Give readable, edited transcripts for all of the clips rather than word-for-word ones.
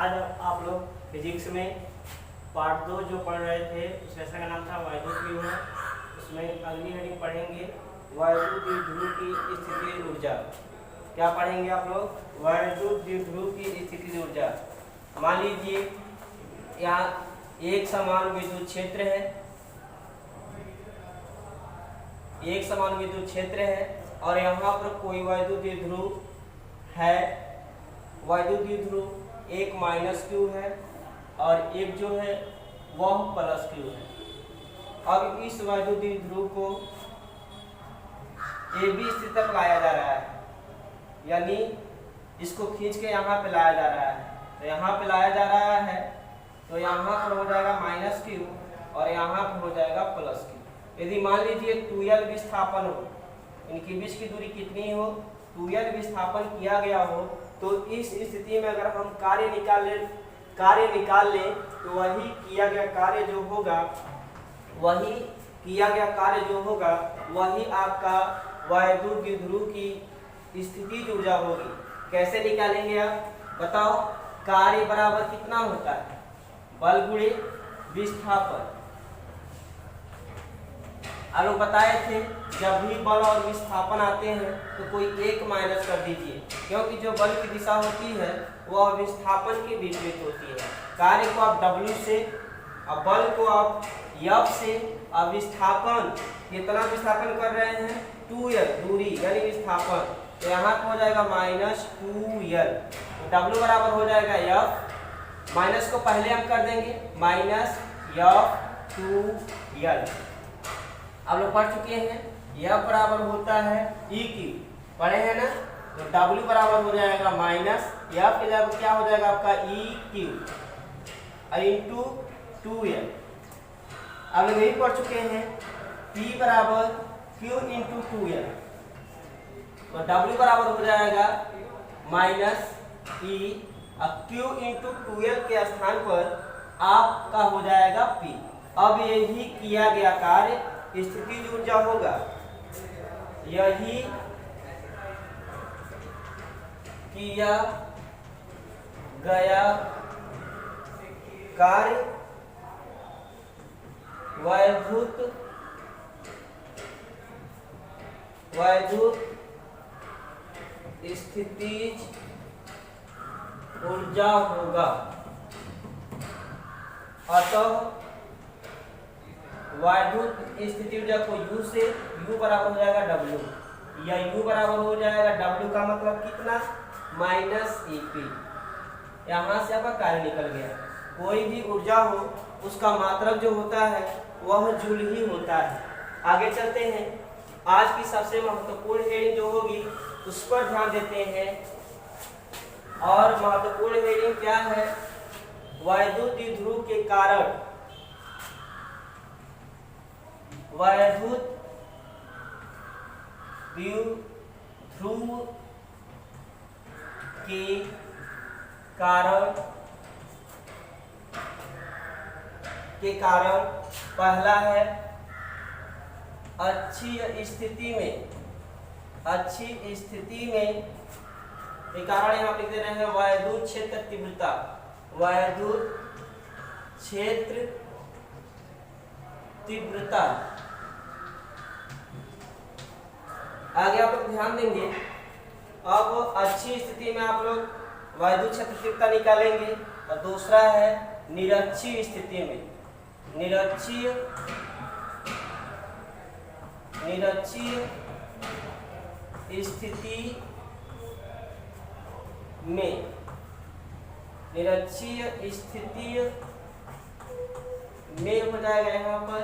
आज आप लोग फिजिक्स में पार्ट 2 जो पढ़ रहे थे उस लेसन का नाम था वैद्युत विभव। उसमें अगली हेडिंग पढ़ेंगे वैद्युत द्विध्रुव की स्थितिज ऊर्जा। क्या पढ़ेंगे आप लोग? वैद्युत द्विध्रुव की स्थितिज ऊर्जा। मान लीजिए यहाँ एक समान विद्युत क्षेत्र है, एक समान विद्युत क्षेत्र है और यहाँ पर कोई वैद्युत द्विध्रुव है। वैद्युत द्विध्रुव एक -q है और एक जो है वह +q है। अब इस वैद्युत द्विध्रुव को AB स्थिति तक लाया जा रहा है, यानी इसको खींच के यहाँ पे लाया जा रहा है। तो यहाँ पे लाया जा रहा है तो यहाँ पर हो जाएगा -q और यहाँ पर हो जाएगा +q। यदि मान लीजिए 2l विस्थापन हो, इनकी बीच की दूरी कितनी हो, 2l विस्थापन किया गया हो, तो इस स्थिति में अगर हम कार्य निकाल लें तो वही किया गया कार्य जो होगा वही आपका वैद्युत द्विध्रुव की स्थितिज ऊर्जा होगी। कैसे निकालेंगे आप बताओ? कार्य बराबर कितना होता है? बल गुणे विस्थापन। आप लोग बताए थे जब भी बल और विस्थापन आते हैं तो कोई एक माइनस कर दीजिए, क्योंकि जो बल की दिशा होती है वह विस्थापन के विपरीत होती है। कार्य को आप W से और बल को आप F से और विस्थापन कितना विस्थापन कर रहे हैं? 2l दूरी यानी विस्थापन। तो यहाँ पर हो जाएगा -2l। तो W बराबर हो जाएगा F, माइनस को पहले हम कर देंगे -F2l। आप लोग पढ़ चुके हैं यह बराबर होता है EQ, पढ़े हैं ना? तो W बराबर हो जाएगा -F के जगह क्या हो जाएगा आपका EQ इंटू 2l। आप लोग यही पढ़ चुके हैं P बराबर Q इंटू 2l। तो W बराबर हो जाएगा -E और Q इंटू 2l के स्थान पर आपका हो जाएगा P। अब यही किया गया कार्य स्थितिज ऊर्जा होगा। यही किया गया कार्य वैद्युत स्थितिज ऊर्जा होगा। अतः वैद्युत स्थितिज ऊर्जा को U से U बराबर हो जाएगा W, या U बराबर हो जाएगा W का मतलब कितना? -EP। यहाँ से आपका कार्य निकल गया। कोई भी ऊर्जा हो उसका मात्रक जो होता है वह जूल ही होता है। आगे चलते हैं, आज की सबसे महत्वपूर्ण हेडिंग जो होगी उस पर ध्यान देते हैं। और महत्वपूर्ण हेडिंग क्या है? वैद्युत द्विध्रुव के कारण, वैद्युत द्विध्रुव के कारण पहला है अच्छी स्थिति में ये कारण यहाँ लिख दे रहे हैं वैद्युत क्षेत्र तीव्रता। वैद्युत क्षेत्र तीव्रता आगे आप लोग ध्यान देंगे। अब अच्छी स्थिति में आप लोग वैद्युत क्षेत्र तीव्रता निकालेंगे और दूसरा है निरक्षीय स्थिति में। निरक्षीय स्थिति में हो जाएगा यहाँ पर।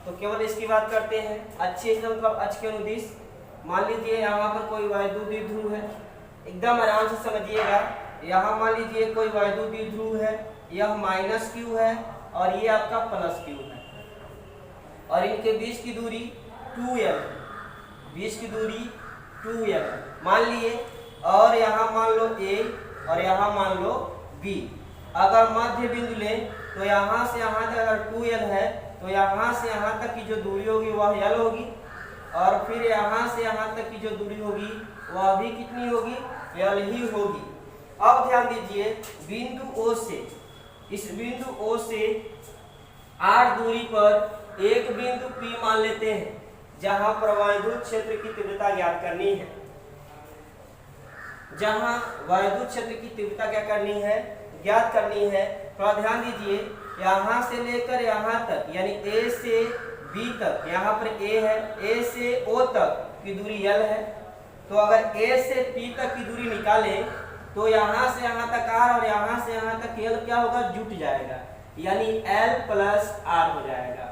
तो केवल इसकी बात करते हैं। अच्छी स्थिति मतलब अक्ष के अनुदिश। मान लीजिए यहाँ पर कोई वैद्युत द्विध्रुव है, एकदम आराम से समझिएगा। यहाँ मान लीजिए कोई वैद्युत द्विध्रुव है, यह -q है और ये आपका +q है और इनके बीच की दूरी 2l, मान लिए। और यहाँ मान लो A और यहाँ मान लो B। अगर मध्य बिंदु लें तो यहाँ से यहाँ तक अगर 2l है तो यहाँ से यहाँ तक की जो दूरी होगी वह l होगी, और फिर यहाँ से यहाँ तक की जो दूरी होगी वह भी कितनी होगी? l ही होगी। अब ध्यान दीजिए बिंदु O से, इस बिंदु O से r दूरी पर एक बिंदु P मान लेते हैं जहां पर वैद्युत क्षेत्र की तीव्रता ज्ञात करनी है। जहां वैद्युत क्षेत्र की तीव्रता क्या करनी है, ज्ञात करनी है। थोड़ा ध्यान दीजिए, यहां से लेकर यहां तक यानी A से B तक, यहाँ पर A है, A से O तक की दूरी L है। तो अगर A से P तक की दूरी निकालें तो यहाँ से यहाँ तक R और यहाँ से यहाँ तक L क्या होगा, जुट जाएगा, यानी L प्लस R हो जाएगा।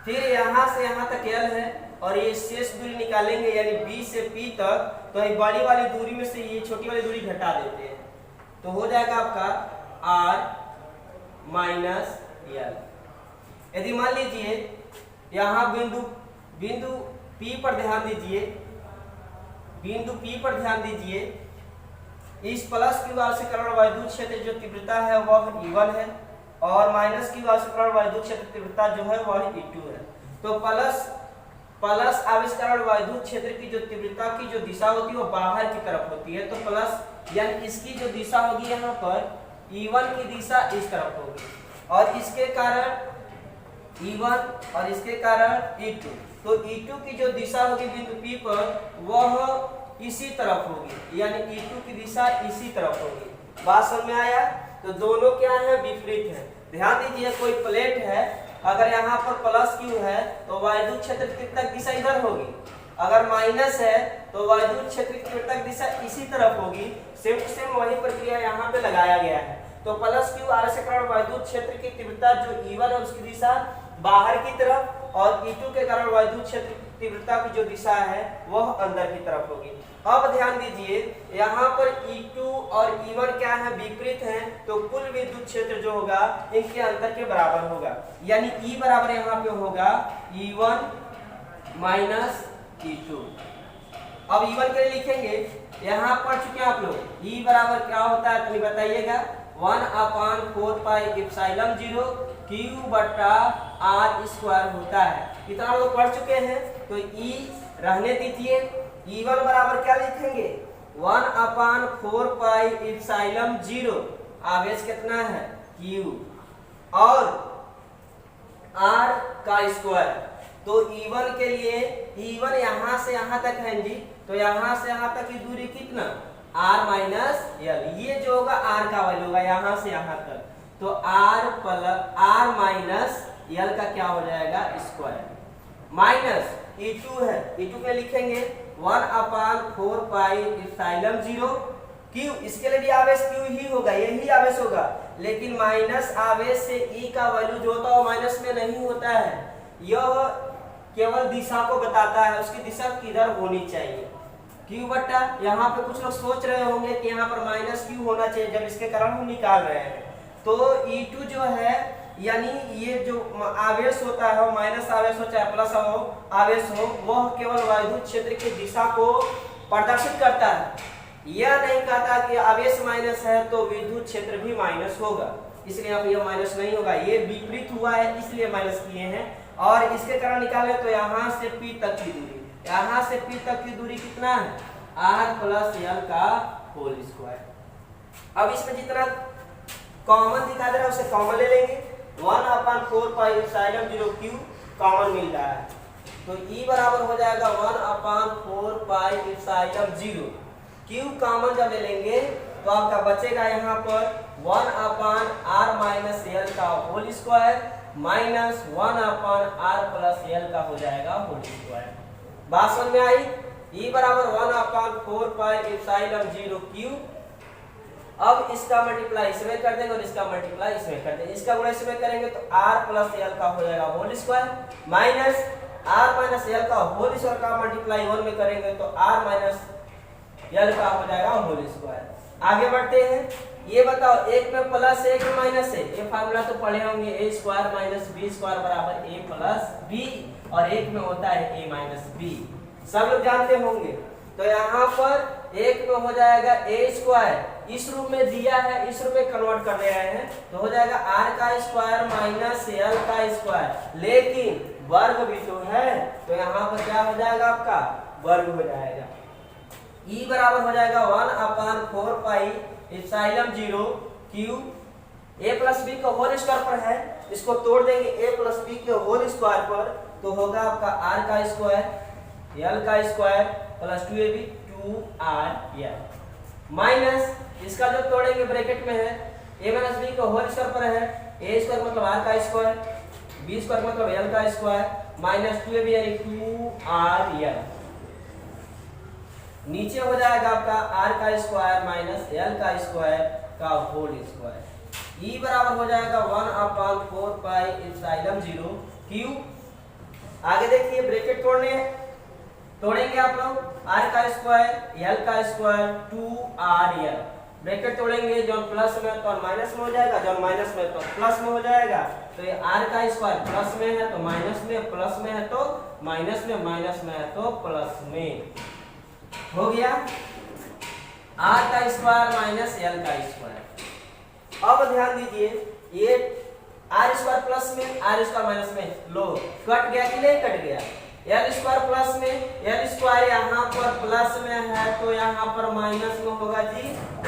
फिर यहाँ से यहाँ तक L है और ये शेष दूरी निकालेंगे यानी B से P तक, तो ये बड़ी वाली दूरी में से ये छोटी वाली दूरी घटा देते हैं, तो हो जाएगा आपका R माइनस L। यदि मान लीजिए यहाँ बिंदु P पर ध्यान दीजिए, बिंदु P पर ध्यान दीजिए, इस प्लस क्यू आर से करण वैद्युत क्षेत्र जो तीव्रता है वह E1 है और माइनस क्यू आर से करण वैद्युत क्षेत्र तीव्रता जो है वह E2 है। तो प्लस आविष्करण वैद्युत क्षेत्र की जो तीव्रता की जो दिशा होती है वो बाहर की तरफ होती है, तो प्लस यानी इसकी जो दिशा होगी यहाँ पर E1 की दिशा इस तरफ होगी और इसके कारण E1 और इसके कारण E2, तो E2 की जो दिशा होगी बिंदु P पर वह इसी तरफ होगी, यानी E2 की दिशा इसी तरफ होगी। बात समझ में आया? तो दोनों क्या है, विपरीत है। ध्यान दीजिए कोई प्लेट है, अगर यहाँ पर प्लस क्यू है तो वैद्युत क्षेत्र की तीव्रता दिशा इधर होगी, अगर माइनस है तो वैद्युत क्षेत्र की तीव्रता दिशा इसी तरफ होगी। सेम वही प्रक्रिया यहाँ पे लगाया गया है। तो प्लस क्यू आर से कारण वैद्युत क्षेत्र की तीव्रता जो E1 है उसकी दिशा बाहर की तरफ और E2 के कारण वैद्युत क्षेत्र की तीव्रता की जो दिशा है वह अंदर की तरफ होगी। अब ध्यान दीजिए यहाँ पर E2 और E1 क्या है, विपरीत हैं, तो कुल विद्युत क्षेत्र जो होगा इनके अंतर के बराबर होगा, यानी E बराबर यहाँ पे होगा E1 माइनस E2। अब E1 के लिए लिखेंगे, यहाँ पढ़ चुके हैं आप लोग, E बराबर क्या होता है तो बताइएगा, 1/4 पाई एप्सिलॉन 0 Q बटा R स्क्वायर होता है। इतना लोग पढ़ चुके हैं, तो E रहने दीजिए। E1 बराबर क्या लिखेंगे, 1/4 पाई एप्सिलॉन 0, आवेश कितना है Q और R का स्क्वायर। तो E1 के लिए, E1 यहाँ से यहाँ तक है जी, तो यहाँ से यहाँ तक की दूरी कितना, R माइनस L, ये जो होगा R का वैल्यू होगा यहाँ से यहाँ तक, तो R माइनस L का क्या हो जाएगा, स्क्वायर। माइनस E2 है, E2 के लिखेंगे 1/4 पाई एप्सिलॉन 0 Q, इसके लिए भी आवेश Q ही होगा, यही आवेश होगा, लेकिन माइनस आवेश से E का वैल्यू जो होता है वो माइनस में नहीं होता है, यह केवल दिशा को बताता है, उसकी दिशा किधर होनी चाहिए। Q बटा, यहाँ पे कुछ लोग सोच रहे होंगे कि यहाँ पर माइनस Q होना चाहिए, जब इसके कारण हम निकाल रहे हैं, तो E2 जो है यानी ये जो आवेश होता है वो माइनस आवेश हो चाहे प्लस आवेश हो, वह केवल वैद्युत क्षेत्र की दिशा को प्रदर्शित करता है, यह नहीं कहता कि आवेश माइनस है तो विद्युत क्षेत्र भी माइनस होगा, इसलिए यहाँ पे यह माइनस नहीं होगा, ये विपरीत हुआ है इसलिए माइनस किए हैं। और इसके कारण निकाले तो यहाँ से P तक की दूरी, यहाँ से P तक की दूरी कितना है, R प्लस L का होल स्क्वायर। अब इसमें जितना कॉमन दिखा दे रहा है उसे कॉमन ले लेंगे, 1/4 पाई एप्सिलॉन 0 Q कॉमन मिल रहा है, तो E बराबर हो जाएगा 1/4 पाई एप्सिलॉन 0 Q कॉमन जब ले लेंगे तो आपका बचेगा यहाँ पर 1/R माइनस L का whole square minus 1/R plus L का हो जाएगा होल स्क्वायर। बात समझ में आई? E बराबर 1/4 पाई एप्सिलॉन 0 Q। अब इसका मल्टीप्लाई इसमें कर देंगे और इसका मल्टीप्लाई इसमें कर देंगे, इसका गुणा इसमें करेंगे तो R प्लस L का हो जाएगा whole square minus R minus L का होल स्क्वायर का मल्टीप्लाई 1 में करेंगे तो R माइनस L का हो जाएगा होल स्क्वायर। आगे बढ़ते हैं, ये बताओ एक में प्लस एक में माइनस है, ये फार्मूला तो पढ़े होंगे, ए स्क्वायर माइनस बी स्क्वायर बराबर ए प्लस बी, और एक में होता है ए माइनस बी, सब लोग जानते होंगे। तो यहाँ पर एक में हो जाएगा ए स्क्वायर, इस रूप में दिया है, इस रूप में कन्वर्ट कर रहे हैं, तो हो जाएगा आर का स्क्वायर माइनस एल का स्क्वायर, लेकिन वर्ग भी तो है, तो यहाँ पर क्या हो जाएगा आपका वर्ग हो जाएगा। ई बराबर हो जाएगा 1/4 pi epsilon 0 Q A plus B का होल स्क्वायर पर है, इसको तोड़ देंगे ए प्लस बी के होल स्क्वायर पर, तो होगा आपका आर का स्क्वायर एल का square plus 2ab 2r L minus इसका जो तोड़ेंगे ब्रैकेट में है ए माइनस बी का होल स्क्वायर पर है, ए स्क्वायर मतलब आर का स्क्वायर, बी स्क्वायर मतलब एल का स्क्वायर माइनस 2ab यानी 2r एल। नीचे हो जाएगा आपका आर का स्क्वायर माइनस एल का स्क्वायर का होल स्क्वायर। ई बराबर हो जाएगा 1/4 पाई एप्सिलॉन 0 क्यू। आगे देखिए ब्रैकेट तोड़ेंगे आप लोग, आर का स्क्वायर एल का स्क्वायर 2r एल ब्रैकेट तोड़ेंगे, जो प्लस में तो माइनस में हो जाएगा, जो माइनस में तो प्लस में हो जाएगा। तो ये आर का स्क्वायर प्लस में है तो माइनस में, प्लस में है तो माइनस में, माइनस में है तो प्लस में हो गया आर का स्क्वायर माइनस एल का स्क्वायर। अब ध्यान दीजिए ये आर स्क्वायर प्लस में आर स्क्वायर माइनस में, लो कट गया कि नहीं कट गया, एल स्क्वायर प्लस में एल स्क्वायर यहाँ पर प्लस में है तो यहाँ पर माइनस में होगा जी,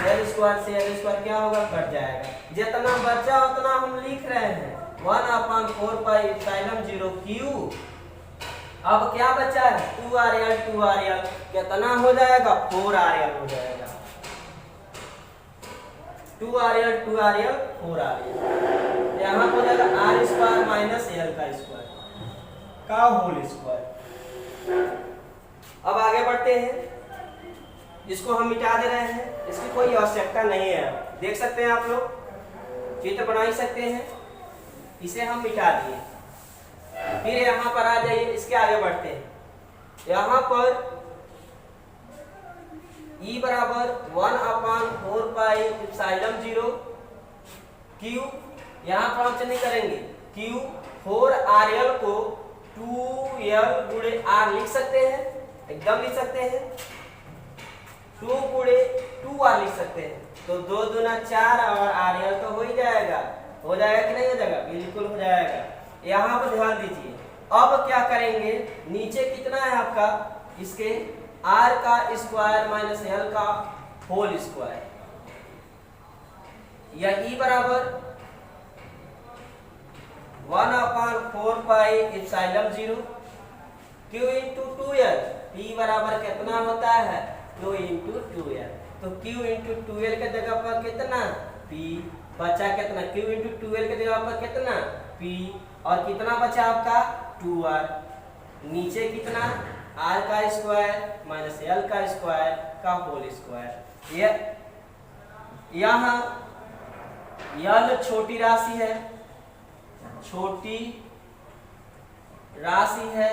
एल स्क्वायर से एल स्क्वायर क्या होगा कट जाएगा, जितना बचा उतना हम लिख रहे हैं 1/4 पाई एप्सिलॉन 0 क्यू। अब क्या बचा है 2r कितना हो जाएगा 4r हो जाएगा, 2r 4r यहाँ हो जाएगा आर स्क्वायर माइनस एल का स्क्वायर का होल स्क्वायर। अब आगे बढ़ते हैं, इसको हम मिटा दे रहे हैं, इसकी कोई आवश्यकता नहीं है, देख सकते हैं आप लोग चित्र बना ही सकते हैं, इसे हम मिटा दिए। फिर यहाँ पर आ जाइए, इसके आगे बढ़ते हैं, यहाँ पर E बराबर 1/4 पाई एप्सिलॉन 0 क्यू, यहाँ पर हम नहीं करेंगे क्यू 4rl को 2l गुणे r लिख सकते हैं, एकदम लिख सकते हैं, 2 गुणे 2r लिख सकते हैं, तो 2 दूना 4 और rl तो हो ही जाएगा, हो जाएगा कि नहीं हो जाएगा, बिल्कुल हो जाएगा। यहाँ पर ध्यान दीजिए, अब क्या करेंगे, नीचे कितना है आपका इसके r का स्क्वायर माइनस l का होल स्क्वायर, या E बराबर 1/4 pi epsilon 0 q into 2l, P बराबर कितना होता है q इंटू 2l, तो q इंटू 2l के जगह पर कितना P बचा, कितना q इंटू 2l के जगह पर कितना P, और कितना बचा आपका 2r, नीचे कितना r का स्क्वायर माइनस l का स्क्वायर का होल स्क्वायर। यहाँ l छोटी राशि है, छोटी राशि है,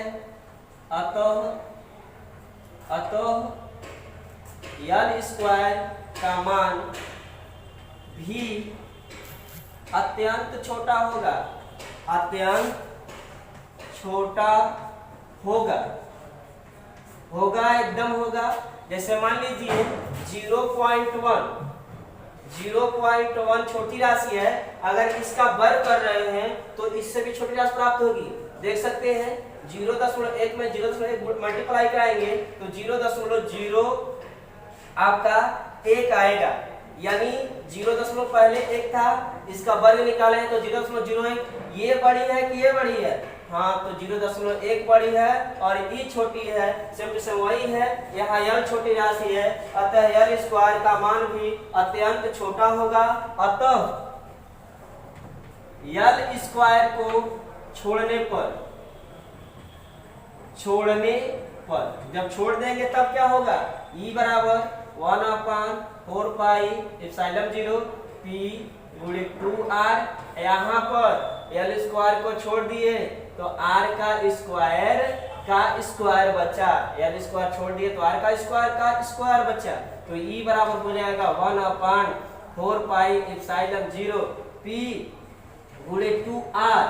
अतः l स्क्वायर का मान भी अत्यंत छोटा होगा, अत्यंत छोटा होगा, होगा एकदम होगा। जैसे मान लीजिए 0.1 छोटी राशि है, अगर इसका वर्ग कर रहे हैं तो इससे भी छोटी राशि प्राप्त होगी, देख सकते हैं 0.1 में 0.1 मल्टीप्लाई कराएंगे तो 0.0 आपका 1 आएगा, यानी 0 पहले 1 था, इसका वर्ग निकालें तो 0.01, ये बड़ी है कि ये बड़ी है, हाँ तो 0.1 बड़ी है और ई छोटी है, सेम टू सेम वही है, यहाँ l छोटी राशि है, अतः l स्क्वायर का मान भी अत्यंत छोटा होगा, अतः l स्क्वायर को छोड़ने पर जब छोड़ देंगे तब क्या होगा, E बराबर 1/4 पाई एप्सिलॉन 0 P गुणे 2r, यहाँ पर l स्क्वायर को छोड़ दिए तो r का स्क्वायर बचा, l स्क्वायर छोड़ दिए तो r का स्क्वायर बचा, तो E बराबर हो जाएगा 1/4 पाई एप्सिलॉन 0 P गुणे 2r,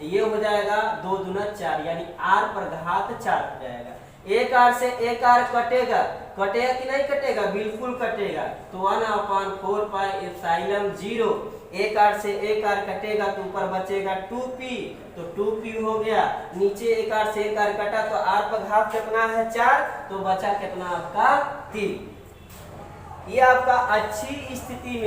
ये हो जाएगा 2 दूना 4, यानी r पर घात 4 हो जाएगा। एक आर से एक आर कटेगा, कटेगा कि नहीं कटेगा, बिल्कुल कटेगा। तो 1/4πε0, एक आर से एक आर कटेगा तो ऊपर बचेगा 2p, तो 2p हो गया। नीचे एक आर से एक आर कटा तो आर पर घात कितना है 4, तो बचा कितना आपका 3। ये आपका अच्छी स्थिति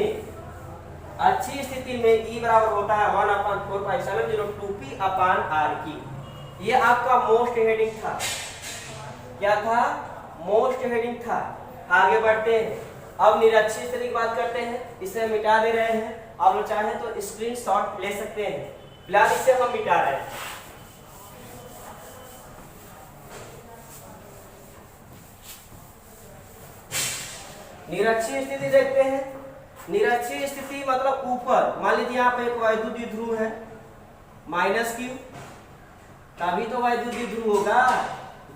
में E बराबर होता है 1/4πε0 2p/r की। ये आपका मोस्ट हेडिंग था। क्या था? मोस्ट हेडिंग था। आगे बढ़ते हैं, अब निरक्षी स्थिति की बात करते हैं। इसे मिटा दे रहे हैं, आप लोग चाहें तो स्क्रीनशॉट ले सकते हैं। फिलहाल इसे हम मिटा रहे हैं। निरक्षीय स्थिति देखते हैं। निरक्षीय स्थिति मतलब ऊपर, मान लीजिए यहाँ पे एक वैद्युतीय ध्रुव है -q, तभी तो वैद्युतीय ध्रुव होगा।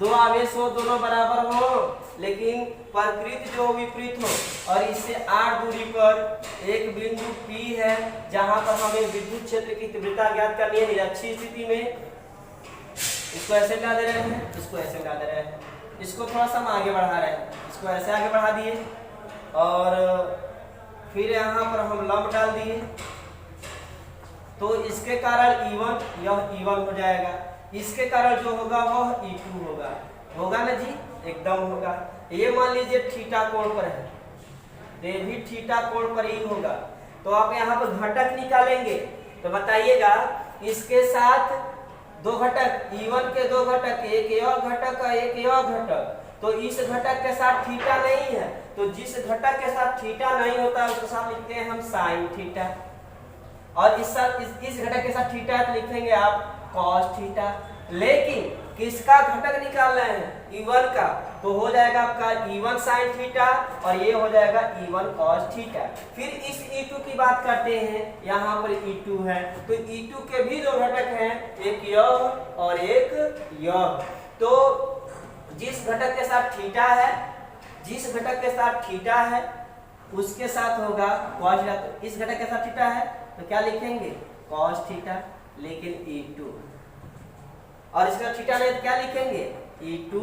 दो आवेश हो, दोनों बराबर हो, लेकिन प्रकृति जो विपरीत हो, और इससे r दूरी पर एक बिंदु P है जहां पर हमें विद्युत क्षेत्र की तीव्रता ज्ञात करनी है निरक्षीय स्थिति में। इसको ऐसे ला दे रहे हैं, इसको ऐसे ला दे रहे हैं, इसको थोड़ा सा हम आगे बढ़ा रहे हैं, इसको ऐसे आगे बढ़ा दिए और फिर यहाँ पर हम लंब डाल दिए, तो इसके कारण E1 यह E1 हो जाएगा, इसके कारण जो होगा वह E2 होगा ना जी, एकदम होगा। ये मान लीजिए थीटा कोण पर है, ये भी थीटा कोण पर ही होगा। तो आप यहाँ पर घटक निकालेंगे तो बताइएगा, इसके साथ दो घटक E1 के दो घटक, एक यह घटक एक यह घटक, तो इस घटक के साथ थीटा नहीं है, तो जिस घटक के साथ थीटा नहीं होता है उसके साथ लिखते हैं हम साइन थीटा, और इस घटक के साथ थीटा तो लिखेंगे आप कॉस थीटा। लेकिन किसका घटक निकाल रहे हैं? E1 का, तो हो जाएगा आपका E1 साइन थीटा और ये हो जाएगा E1 कॉस थीटा। फिर इस E2 की बात करते हैं, यहाँ पर E2 है, तो E2 के भी दो घटक हैं, एक यह और एक यह। तो जिस घटक के साथ थीटा है उसके साथ होगा कॉस थीटा। तो इस घटक के साथ थीटा है तो क्या लिखेंगे? Cos theta. लेकिन E2 और इसका थीटा नहीं तो क्या लिखेंगे? E2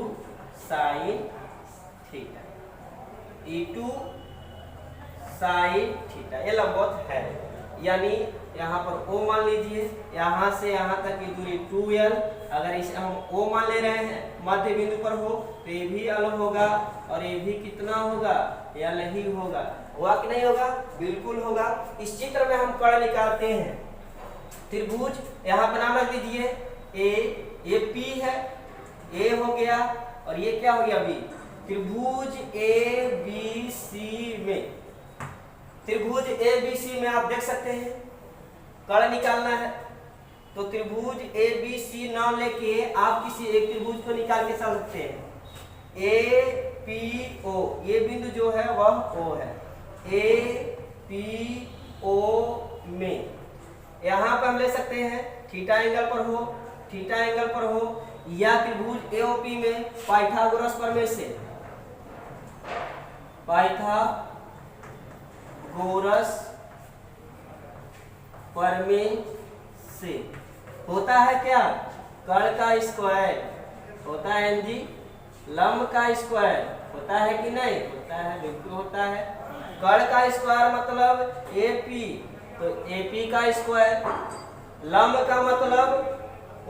sine theta, E2 sine theta. ये लंबवत है, यानी यहाँ पर O मान लीजिए, यहाँ से यहाँ तक की दूरी 2l, अगर इसे हम O मान ले रहे हैं मध्य बिंदु पर हो तो ये भी l होगा और ये भी कितना होगा? l ही होगा। होगा कि नहीं होगा? बिल्कुल होगा। इस चित्र में हम कर्ण निकालते हैं। त्रिभुज यहाँ पर नाम रख दीजिए ये P है, A हो गया और ये क्या हो गया? B। त्रिभुज ABC में आप देख सकते हैं कर्ण निकालना है, तो त्रिभुज ABC नाम लेके आप किसी एक त्रिभुज को निकाल के चल सकते हैं। APO, ये बिंदु जो है वह O है। APO में यहाँ पर हम ले सकते हैं थीटा एंगल पर हो, या त्रिभुज AOP में पाइथागोरस प्रमेय से होता है क्या? कर्ण का स्क्वायर होता है जी, लंब का स्क्वायर होता है कि नहीं? होता है, बिल्कुल होता है। कर्ण का स्क्वायर मतलब AP, तो AP का स्क्वायर, लंब का मतलब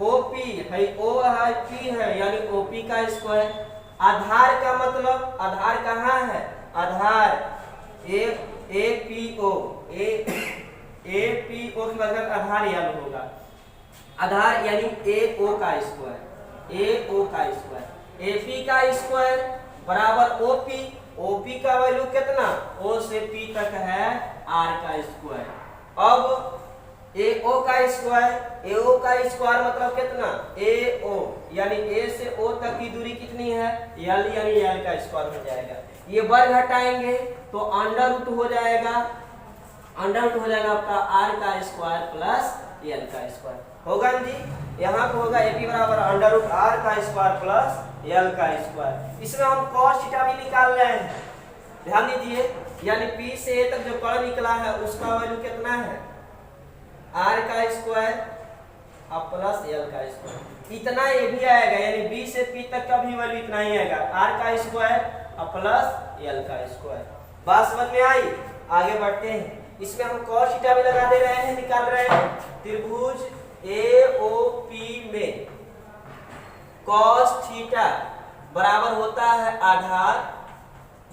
OP है, O है P है, यानी OP का स्क्वायर। आधार का मतलब, आधार कहाँ है? आधार APO की बजाय आधार याद होगा, आधार यानी AO का स्क्वायर, AP का स्क्वायर बराबर OP का वैल्यू कितना? O से P तक है R का स्क्वायर। अब AO का स्क्वायर मतलब कितना? AO, यानी A से O तक की दूरी कितनी है? L, यानी L का स्क्वायर हो जाएगा। ये वर्ग हटाएंगे तो अंडर रूट हो जाएगा आपका R का स्क्वायर प्लस L का स्क्वायर होगा जी। यहाँ पे होगा AP बराबर अंडर रूट R का स्क्वायर प्लस L का स्क्वायर। इसमें हम cos थीटा भी निकाल रहे हैं, ध्यान दीजिए, यानी P से A तक जो कर्ण निकला है उसका वैल्यू कितना है? R का स्क्वायर अब प्लस एल का स्क्वायर, इतना ये भी आएगा, यानी बी से पी तक का भी वैल्यू इतना ही आएगा, आर का स्क्वायर अब प्लस एल का स्क्वायर। बात समझ में आई? आगे बढ़ते हैं। इसमें हम cos थीटा भी लगा दे रहे हैं, निकाल रहे हैं। त्रिभुज AOP में cos थीटा बराबर होता है आधार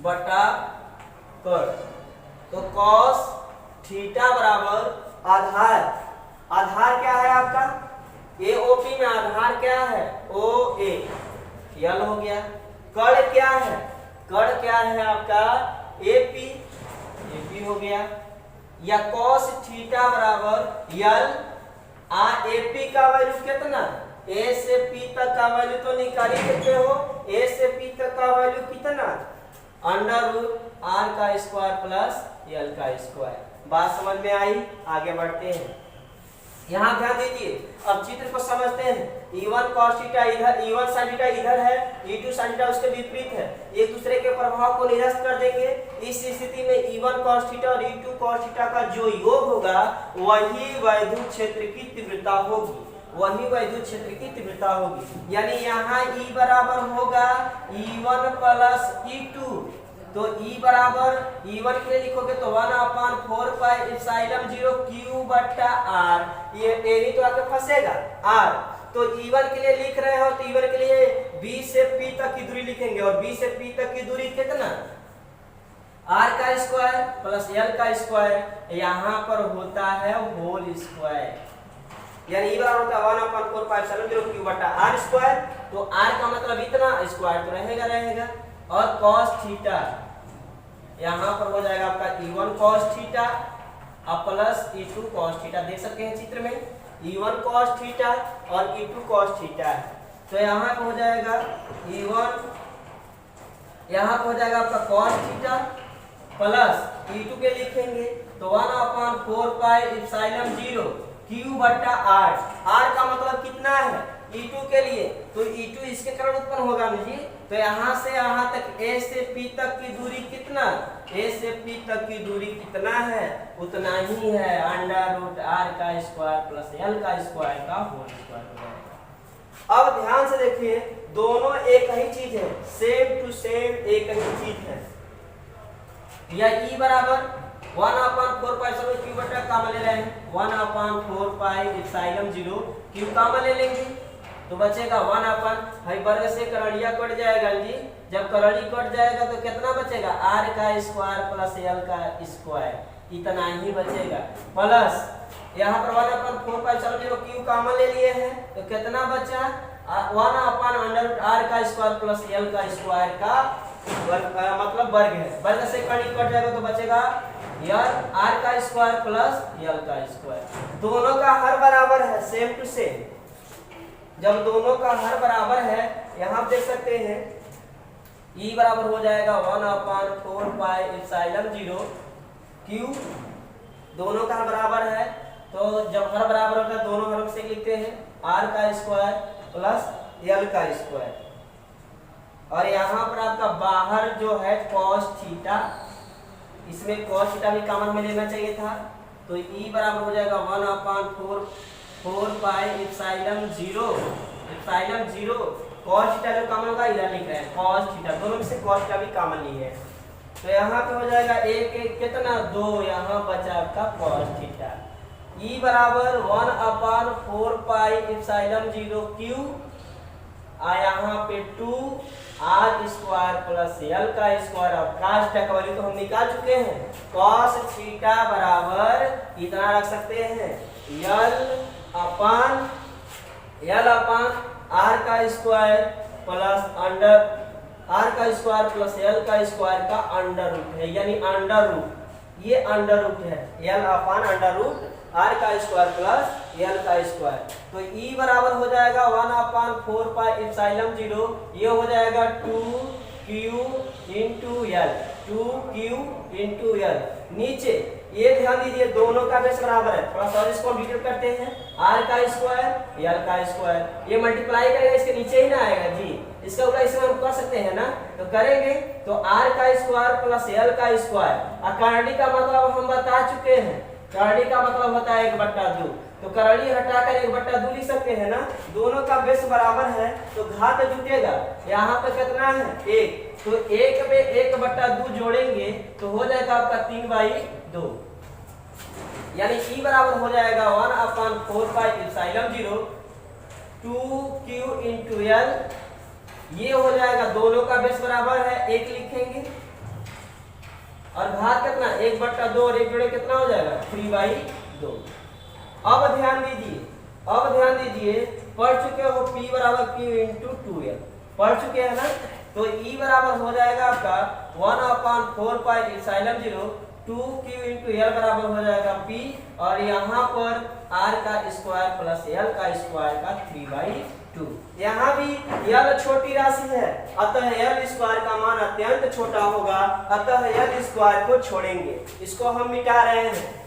बटा कर्ण। तो cos थीटा बराबर आधार, आधार क्या है आपका? AOP में आधार क्या है? OA, यल हो गया। कर्ण क्या है? कर्ण क्या है आपका? AP, AP हो गया। या cos थीटा बराबर यल, AP का वैल्यू कितना? A से P तक का वैल्यू तो निकाल ही सकते हो। A से P तक का वैल्यू कितना? अंडर रूट आर का स्क्वायर प्लस यल का स्क्वायर। बात समझ में आई? आगे बढ़ते हैं। यहाँ ध्यान दीजिए, अब चित्र को समझते हैं। E1 cos थीटा इधर, E1 sin थीटा इधर है, E2 sin थीटा उसके विपरीत है, एक दूसरे के प्रभाव को निरस्त कर देंगे। इस स्थिति में E1 cos थीटा और E2 cos थीटा का जो योग होगा वही वैद्युत क्षेत्र की तीव्रता होगी, वही वैद्युत क्षेत्र की तीव्रता होगी। यानी यहाँ E बराबर होगा E1 प्लस E2। तो E बराबर E1 के लिए लिखोगे तो 1/4 पाई एप्सिलॉन 0 Q बटा R, ये नहीं तो आके फंसेगा R। तो E1 के लिए लिख रहे हो तो E1 के लिए B से P तक की दूरी लिखेंगे, और B से P तक की दूरी कितना? R का स्क्वायर प्लस L का स्क्वायर, यहाँ पर होता है होल स्क्वायर, यानी E बराबर होता है 1/4 पाई एप्सिलॉन 0 Q बटा R स्क्वायर। तो R का मतलब इतना, स्क्वायर तो रहेगा। और cos थीटा यहाँ पर हो जाएगा आपका E1 cos थीटा अब प्लस E2 cos थीटा। देख सकते हैं चित्र में E1 cos थीटा और E2 cos थीटा है। तो यहाँ पर हो जाएगा E1, यहाँ पर हो जाएगा आपका cos थीटा प्लस E2 के लिखेंगे तो 1/4 पाई एप्सिलॉन 0 Q बटा R। R का मतलब कितना है E2 के लिए? तो E2 इसके कारण उत्पन्न होगा ना जी। तो यहाँ से यहाँ तक A से P तक की दूरी कितना? A से P तक की दूरी कितना है? उतना ही है, अंडर रूट R का स्क्वायर प्लस L का स्क्वायर का होल स्क्वायर हो जाएगा। अब ध्यान से देखिए, दोनों एक ही चीज है, सेम टू सेम एक ही चीज है। या E बराबर 1/4 पाई एप्सिलॉन Q बटा कॉमन ले रहे हैं, 1/4 पाई एप्सिलॉन 0 Q कॉमन ले लेंगे तो बचेगा 1/, वर्ग से करणीय कट जाएगा जी। जब करणीय कट जाएगा तो कितना बचेगा? R का स्क्वायर प्लस L का स्क्वायर, इतना ही बचेगा। प्लस यहाँ पर 1/4 पाई एप्सिलॉन 0 Q कॉमन ले लिए हैं तो कितना बचा? 1/√R का स्क्वायर प्लस L का स्क्वायर का मतलब वर्ग है। वर्ग से करणीय कट जाएगा तो बचेगा R का स्क्वायर प्लस L का स्क्वायर। दोनों का हर बराबर है, सेम टू सेम। जब दोनों का हर बराबर है, यहाँ देख सकते हैं E बराबर हो जाएगा 1/4 पाई एप्सिलॉन 0 Q, दोनों का हर बराबर है। तो जब हर बराबर होता है दोनों हर से लिखते हैं R का स्क्वायर प्लस L का स्क्वायर। और यहाँ पर आपका बाहर जो है cos थीटा, इसमें cos थीटा भी कॉमन में लेना चाहिए था। तो E बराबर हो जाएगा 1/4 पाई एप्सिलॉन 0 cos थीटा जो कॉमन होगा इधर लिख रहे हैं cos थीटा, दोनों में से cos थीटा भी कॉमन ली है। तो यहाँ पे हो जाएगा एक कितना 2, यहाँ बचा आपका cos थीटा। E बराबर 1/4 पाई एप्सिलॉन 0 Q, यहाँ पे 2R स्क्वायर प्लस L का स्क्वायर। अब cos थीटा का वैल्यू तो हम निकाल चुके हैं, cos थीटा बराबर इतना रख सकते हैं L अपान R का स्क्वायर प्लस अंडर R का स्क्वायर प्लस L का स्क्वायर का अंडर रूट है, यानी अंडर रूट, ये अंडर रूट है L upon under root R का स्क्वायर प्लस L का स्क्वायर। तो E बराबर हो जाएगा 1/4 पाई एप्सिलॉन 0, ये हो जाएगा 2Q into L, 2Q into L। नीचे ये ध्यान दीजिए दोनों का बेस बराबर है, थोड़ा सा इसको डिवाइड करते हैं, R का स्क्वायर L का स्क्वायर, ये मल्टीप्लाई करेगा इसके नीचे ही ना आएगा जी, इसका उल्टा इसमें हम कर सकते हैं ना। तो करेंगे तो R का स्क्वायर प्लस L का स्क्वायर। कर्णी का मतलब हम बता चुके हैं, कर्णी का मतलब होता है 1/2। तो करड़ी हटाकर 1/2 लिख सकते हैं ना, दोनों का बेस बराबर है तो घात जुटेगा। यहाँ पे कितना है 1, तो 1 में 1/2 जोड़ेंगे तो हो जाएगा आपका 3/2, यानी ई बराबर हो जाएगा 1/4 pi epsilon 0 2q into L. ये हो जाएगा, दोनों का बेस बराबर है 1 लिखेंगे और घात कितना 1/2 और 1 जोड़े कितना हो जाएगा 3/2। अब ध्यान दीजिए, पढ़ चुके हो P बराबर Q इंटू 2L, पढ़ चुके हैं ना, तो E बराबर हो जाएगा आपका 1/4 pi epsilon 0 2q into L बराबर हो जाएगा P, और यहाँ पर R का स्क्वायर प्लस L का स्क्वायर का 3/2। यहाँ भी L छोटी राशि है, अतः L स्क्वायर का मान अत्यंत छोटा होगा, अतः L स्क्वायर को छोड़ेंगे, इसको हम मिटा रहे हैं।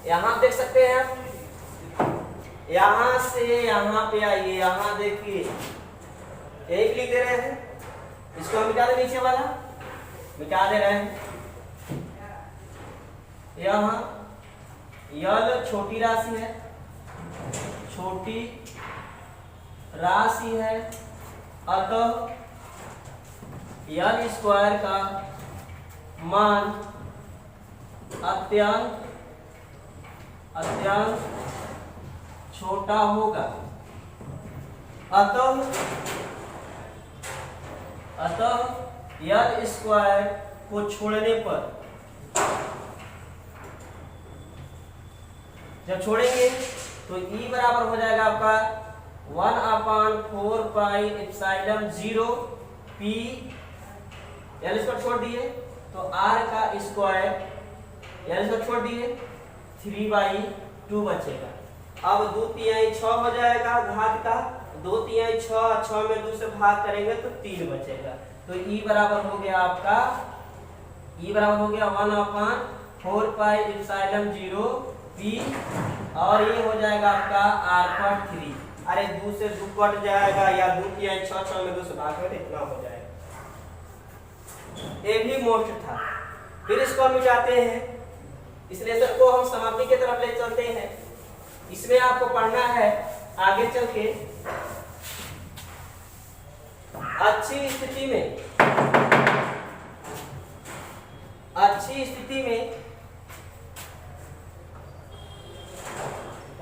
यहाँ देख सकते हैं, यहाँ से यहाँ पे आइए, यहाँ देखिए 1 लिख दे रहे हैं, इसको हम मिटा दे, नीचे वाला मिटा दे रहे हैं। यहाँ यल छोटी राशि है, अतः यल स्क्वायर का मान अत्यंत छोटा होगा, अतः यल स्क्वायर को छोड़ने पर, जब छोड़ेंगे तो E बराबर हो जाएगा आपका 1/4 pi epsilon 0 P, L square छोड़ दिए तो R का स्क्वायर, L स्क्वायर छोड़ दिए 3/2 बचेगा। अब 2 तिहाई 6 हो जाएगा घात का, 2 तिहाई 6 में 2 से भाग करेंगे तो 3 बचेगा। तो E बराबर हो गया आपका 1/4 पाई एप्सिलॉन 0 P, और ये हो जाएगा आपका R का 3। अरे 2 से 2 कट जाएगा, या 2 तिहाई 6 में 2 से भाग करें इतना हो जाएगा। ये भी मोस्ट था। फिर इसको हम मिटाते हैं, इस लेसन को हम समाप्ति की तरफ ले चलते हैं। इसमें आपको पढ़ना है आगे चल के, अच्छी स्थिति में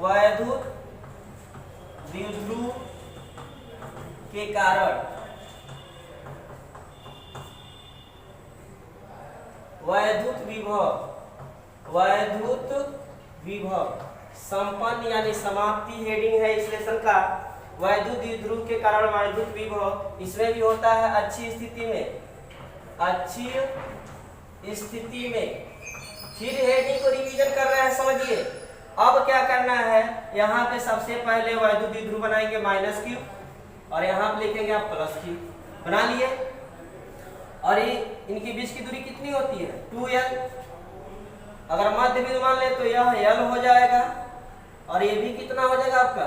वैद्युत द्विध्रुव के कारण वैद्युत विभव संपन्न, यानी समाप्ति हेडिंग है इस लेसन का। वैद्युत द्विध्रुव के कारण वैद्युत विभव, इसमें भी होता है अच्छी स्थिति में। फिर हेडिंग को रिवीजन कर रहे हैं, समझिए। अब क्या करना है, यहाँ पे सबसे पहले वैद्युत द्विध्रुव बनाएंगे -q, और यहाँ पे लिखेंगे आप +q, बना लिए। और ये इनकी बीच की दूरी कितनी होती है 2L, अगर मध्य बिंदु मान ले तो यह L हो जाएगा, और ये भी कितना हो जाएगा आपका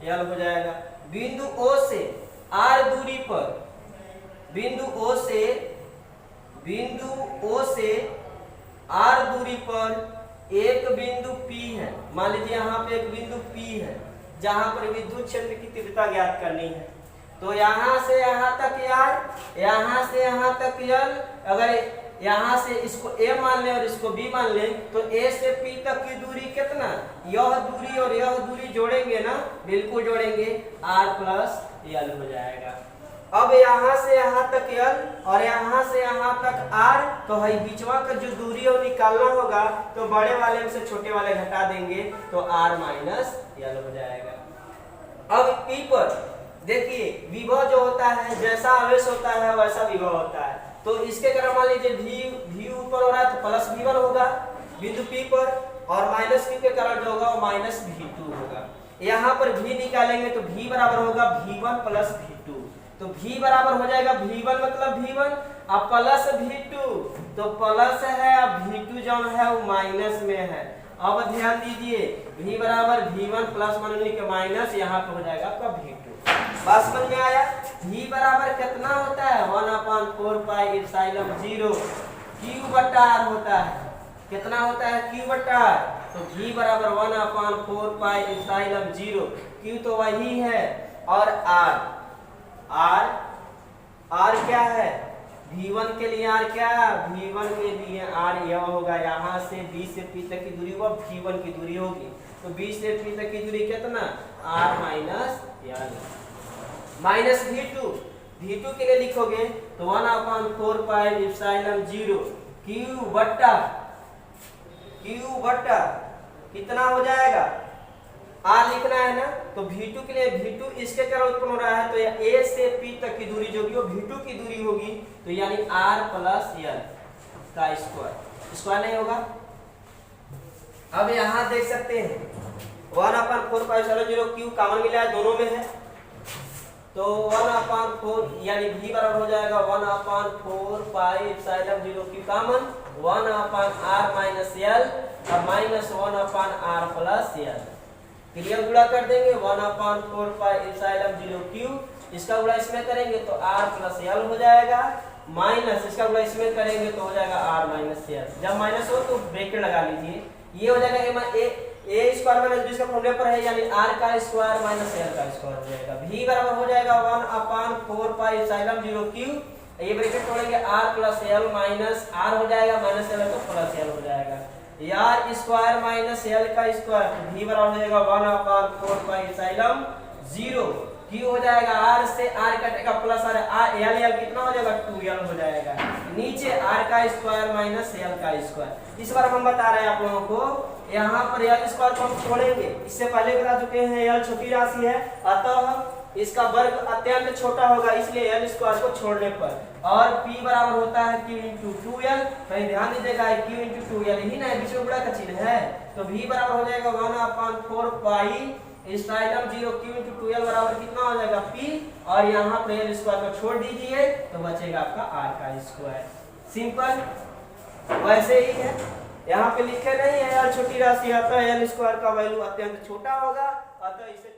L हो जाएगा। बिंदु O से R दूरी पर, बिंदु O से R दूरी पर एक बिंदु P है, मान लीजिए यहाँ पे एक बिंदु P है, जहां पर विद्युत क्षेत्र की तीव्रता ज्ञात करनी है। तो यहाँ से यहाँ तक R, यहाँ से यहाँ तक L, अगर यहाँ से इसको A मान ले और इसको B मान ले तो A से P तक की दूरी कितना, यह दूरी और यह दूरी जोड़ेंगे ना, बिल्कुल जोड़ेंगे, R प्लस L हो जाएगा। अब यहाँ से यहाँ तक L और यहाँ से यहाँ तक R, तो है बीचवा का जो दूरी है निकालना होगा, तो बड़े वाले में से छोटे वाले घटा देंगे तो R माइनस L हो जाएगा। अब P पर देखिए विभव जो होता है, जैसा आवेश होता है वैसा विभव होता है। तो इसके कारण मान लीजिए V ऊपर हो रहा है तो प्लस V1 होगा बिंदु P पर, और -Q के कारण जो होगा वो -V2 होगा। यहाँ पर V निकालेंगे तो V बराबर होगा V1 प्लस V2, तो V बराबर हो जाएगा V1 मतलब V1 अब प्लस V2, तो प्लस है, अब V2 जो है वो माइनस में है। अब ध्यान दीजिए V बराबर V1 प्लस मानने के माइनस, यहाँ पे हो जाएगा आपका V2। बात समझ में आया। V बराबर कितना होता है 1/4 पाई एप्सिलॉन 0 Q/R होता है, कितना होता है Q बटा R, तो V बराबर 1/4 पाई एप्सिलॉन 0, Q तो वही है और R क्या है, V1 के लिए R क्या है, V1 के लिए R यह होगा, यहाँ से B से P तक की दूरी होगा, V1 की दूरी होगी, तो B से P तक की दूरी कितना, R minus L minus V2 के लिए लिखोगे तो 1/4 पाई एप्सिलॉन 0 Q बट्टा कितना हो जाएगा, R लिखना है ना, तो V2 के लिए V2 इसके कारण उत्पन्न हो रहा है, तो A से P तक की दूरी जो भी वो V2 की दूरी होगी, तो यानी R प्लस L का स्क्वायर नहीं होगा। अब यहाँ देख सकते हैं 1/4 पाई एप्सिलॉन 0 Q कॉमन मिला है, दोनों में है, तो 1/4 यानी V बराबर हो जाएगा 1/4 pi epsilon 0 Q common 1/R minus L और minus 1/R plus L, clear गुणा कर देंगे 1/4 पाई एप्सिलॉन 0 Q, इसका गुणा इसमें करेंगे तो R प्लस L हो जाएगा, माइनस इसका गुणा इसमें करेंगे तो हो जाएगा R माइनस L, जब माइनस हो तो ब्रैकेट लगा लीजिए, ये हो जाएगा A स्क्वायर माइनस B इसका फॉर्मूले पर है, यानी R का स्क्वायर माइनस L का स्क्वायर हो जाएगा, V बराबर हो जाएगा 1/4 पाई एप्सिलॉन 0 Q, ये ब्रैकेट तोड़ेंगे R plus L minus R हो जाएगा, माइनस L तो प्लस L हो जाएगा, यार स्क्वायर माइनस L का स्क्वायर, तो V बराबर हो जाएगा 1/4 पाई एप्सिलॉन 0 Q हो जाएगा, R से R कटेगा प्लस L कितना हो जाएगा 2L हो जाएगा, नीचे R का स्क्वायर माइनस L का स्क्वायर। इस बार हम बता रहे हैं आप लोगों को, यहाँ पर L स्क्वायर को हम छोड़ेंगे, इससे पहले बता चुके हैं L छोटी राशि है, अतः इसका वर्ग अत्यंत छोटा होगा, इसलिए L स्क्वायर को छोड़ने पर, और P बराबर होता है Q इंटू 2L, कहीं ध्यान दीजिएगा Q इंटू 2L ही ना बीच में गुणा का चिन्ह है, तो V बराबर हो जाएगा 1/4 pi epsilon 0 Q into 2L बराबर कितना हो जाएगा P, और यहाँ पर L स्क्वायर को छोड़ दीजिए तो बचेगा आपका R का स्क्वायर, सिंपल वैसे ही है, यहाँ पे लिखे नहीं है L छोटी राशि, अतः L स्क्वायर का वैल्यू अत्यंत छोटा होगा, अतः इसे